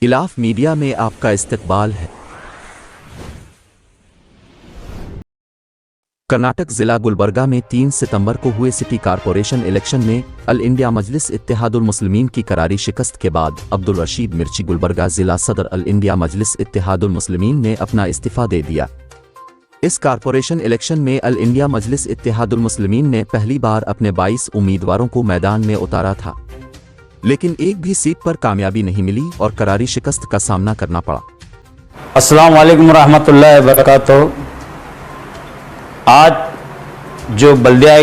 खिलाफ मीडिया में आपका इस्तकबाल है। कर्नाटक जिला गुलबर्गा में 3 सितंबर को हुए सिटी कारपोरेशन इलेक्शन में अल इंडिया मजलिस इत्तेहादुल मुस्लिमीन की करारी शिकस्त के बाद अब्दुल रशीद मिर्ची गुलबर्गा जिला सदर अल इंडिया मजलिस इत्तेहादुल मुस्लिमीन ने अपना इस्तीफा दे दिया। इस कारपोरेशन इलेक्शन में अल इंडिया मजलिस इत्तेहादुल मुस्लिमीन ने पहली बार अपने 22 उम्मीदवारों को मैदान में उतारा था, लेकिन एक भी सीट पर कामयाबी नहीं मिली और करारी शिकस्त का सामना करना पड़ा। अस्सलाम वालेकुम रहमतुल्लाहि व बरकातहू। आज जो बल्दिया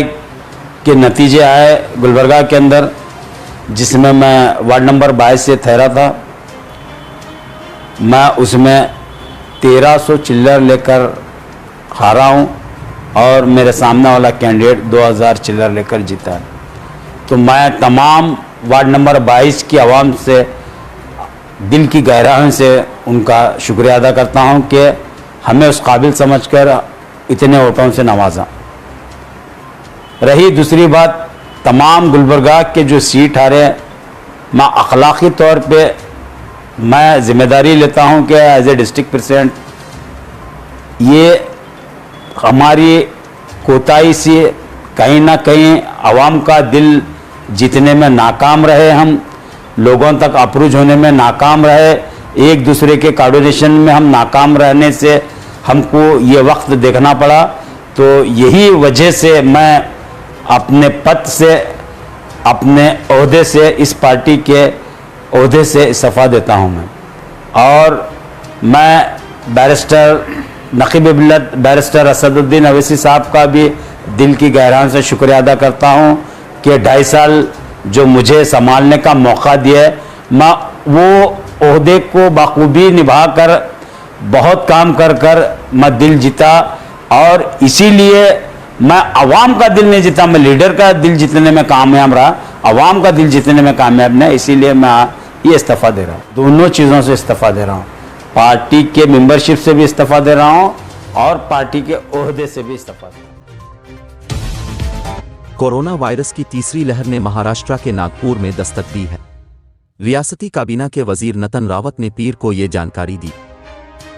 के नतीजे आए गुलबर्गा के अंदर, जिसमें मैं वार्ड नंबर 22 से ठहरा था, मैं उसमें 1300 चिल्लर लेकर हारा हूँ और मेरे सामने वाला कैंडिडेट 2000 चिल्लर लेकर जीता है। तो मैं तमाम वार्ड नंबर 22 की आवाम से दिल की गहराई से उनका शुक्रिया अदा करता हूं कि हमें उस काबिल समझकर इतने वोटों से नवाजा। रही दूसरी बात, तमाम गुलबर्गा के जो सीट हारे, मैं अखलाक़ी तौर पे मैं ज़िम्मेदारी लेता हूं कि एज ए डिस्ट्रिक्ट प्रेसिडेंट ये हमारी कोताही से कहीं ना कहीं आवाम का दिल जीतने में नाकाम रहे, हम लोगों तक अप्रोच होने में नाकाम रहे, एक दूसरे के कोऑर्डिनेशन में हम नाकाम रहने से हमको ये वक्त देखना पड़ा। तो यही वजह से मैं अपने पद से, अपने ओहदे से, इस पार्टी के ओहदे से इस्तीफा देता हूँ मैं। और मैं बैरिस्टर नकीब मिल्लत बैरिस्टर असदुद्दीन अवैसी साहब का भी दिल की गहराई से शुक्रिया अदा करता हूँ कि 2.5 साल जो मुझे संभालने का मौका दिया, मैं वो ओहदे को बखूबी निभा कर बहुत काम कर मैं दिल जीता। और इसीलिए मैं आवाम का दिल नहीं जीता, मैं लीडर का दिल जीतने में कामयाब रहा, आवाम का दिल जीतने में कामयाब नहीं। इसीलिए मैं ये इस्तीफा दे रहा हूँ, दोनों चीज़ों से इस्तीफा दे रहा हूँ, पार्टी के मेंबरशिप से भी इस्तीफा दे रहा हूँ और पार्टी के ओहदे से भी इस्तीफा दे रहा हूँ। कोरोना वायरस की तीसरी लहर ने महाराष्ट्र के नागपुर में दस्तक दी है। रियासती काबीना के वजीर नतन रावत ने पीर को ये जानकारी दी।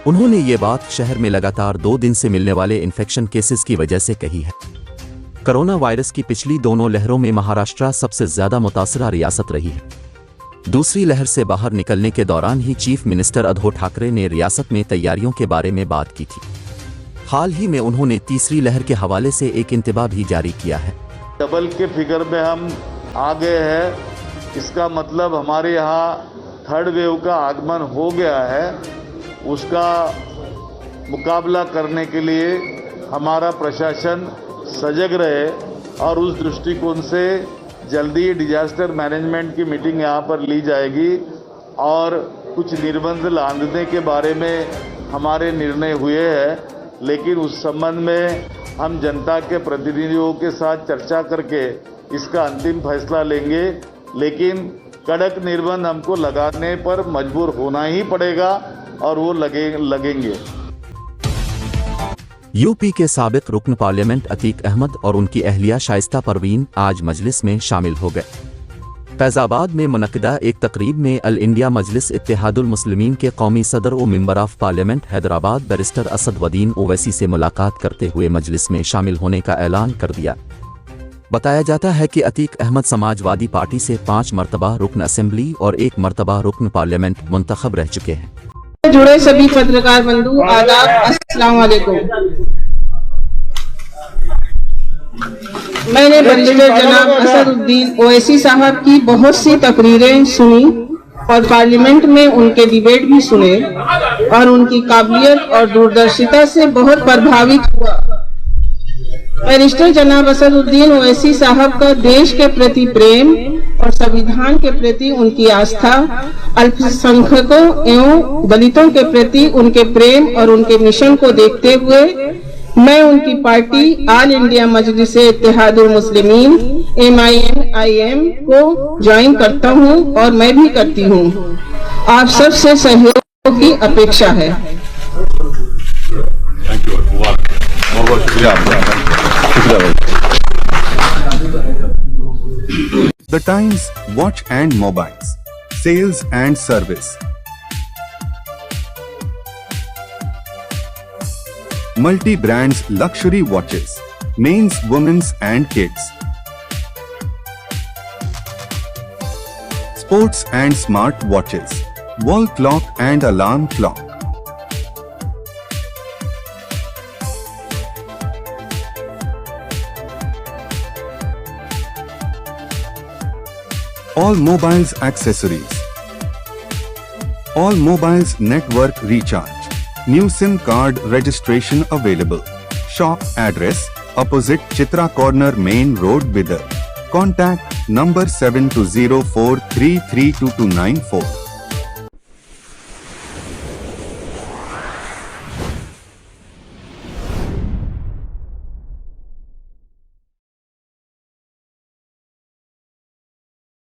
उन्होंने ये बात शहर में लगातार 2 दिन से मिलने वाले इन्फेक्शन केसेस की वजह से कही है। कोरोना वायरस की पिछली दोनों लहरों में महाराष्ट्र सबसे ज्यादा मुतासरा रियासत रही है। दूसरी लहर से बाहर निकलने के दौरान ही चीफ मिनिस्टर उद्धव ठाकरे ने रियासत में तैयारियों के बारे में बात की थी। हाल ही में उन्होंने तीसरी लहर के हवाले से एक इंतबाह भी जारी किया है। डबल के फिगर में हम आ गए हैं, इसका मतलब हमारे यहाँ थर्ड वेव का आगमन हो गया है। उसका मुकाबला करने के लिए हमारा प्रशासन सजग रहे और उस दृष्टिकोण से जल्दी डिजास्टर मैनेजमेंट की मीटिंग यहाँ पर ली जाएगी और कुछ निर्बंध लादने के बारे में हमारे निर्णय हुए हैं। लेकिन उस संबंध में हम जनता के प्रतिनिधियों के साथ चर्चा करके इसका अंतिम फैसला लेंगे। लेकिन कड़क निर्बंध हमको लगाने पर मजबूर होना ही पड़ेगा और वो लगेंगे। यूपी के साबिक रुकन पार्लियामेंट अतीक अहमद और उनकी अहलिया शाइस्ता परवीन आज मजलिस में शामिल हो गए। फैजाबाद में मुनक्किदा एक तकरीब में अल इंडिया मजलिस इत्तेहादुल मुस्लिमीन के कौमी सदर व member of parliament Hyderabad barrister Asaduddin Owaisi से मुलाकात करते हुए मजलिस में शामिल होने का ऐलान कर दिया। बताया जाता है कि अतीक अहमद समाजवादी पार्टी से 5 मरतबा रुकन असेंबली और 1 मरतबा रुकन पार्लियामेंट मुंतखब रह चुके हैं। जुड़े सभी पत्रकार बंधु आदाब, अस्सलाम वालेकुम। मैंने बैरिस्टर जनाब असदुद्दीन ओवैसी साहब की बहुत सी तकरीरें सुनी और पार्लियामेंट में उनके डिबेट भी सुने और उनकी काबिलियत और दूरदर्शिता से बहुत प्रभावित हुआ। बैरिस्टर जनाब असदुद्दीन ओवैसी साहब का देश के प्रति प्रेम और संविधान के प्रति उनकी आस्था, अल्पसंख्यकों एवं दलितों के प्रति उनके प्रेम और उनके मिशन को देखते हुए मैं उनकी पार्टी ऑल इंडिया मजलिस इत्तेहादुल मुस्लिमीन MIM को ज्वाइन करता हूं और मैं भी करती हूं। आप सबसे सहयोग की अपेक्षा है। The Times Watch and Mobiles, Sales and Service, multi-brands luxury watches, men's, women's and kids. Sports and smart watches, wall clock and alarm clock. All mobiles accessories. All mobiles network recharge. New SIM card registration available. Shop address opposite Chitra Corner Main Road, Bidar. Contact number 7204332294.